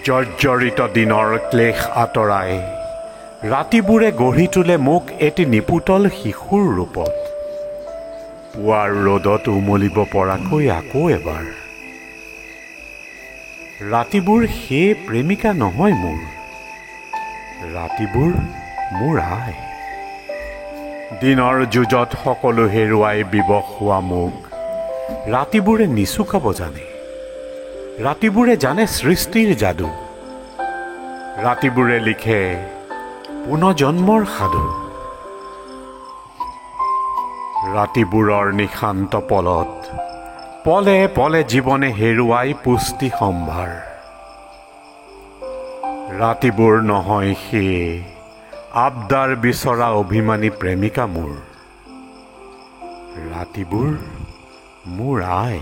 জৰ্জৰিত দিনৰ ক্লেশ আঁতৰাই ৰাতিবোৰে গঢ়ি তোলে মোক এটি নিপুতল শিশুৰ ৰূপত পুৱাৰ ৰ'দত উমলিব পৰাকৈ আকৌ এবাৰ ৰাতিবোৰ সেই প্ৰেমিকা নহয় মোৰ ৰাতিবোৰ মোৰ আই দিনৰ যুঁজত সকলো হেৰুৱাই বিবশ হোৱা মোক ৰাতিবোৰে নিচুকাব জানে ৰাতিবোৰে জানে সৃষ্টিৰ যাদু ৰাতিবোৰে লিখে পুনৰ্জন্মৰ সাধু ৰাতিবোৰৰ নিশান্ত পলত পলে পলে জীৱনে হেৰুৱাই পুষ্টি সম্ভাৰ ৰাতিবোৰ নহয় সেয়ে আবদাৰ বিচৰা অভিমানী প্ৰেমিকা মোৰ ৰাতিবোৰ মোৰ আই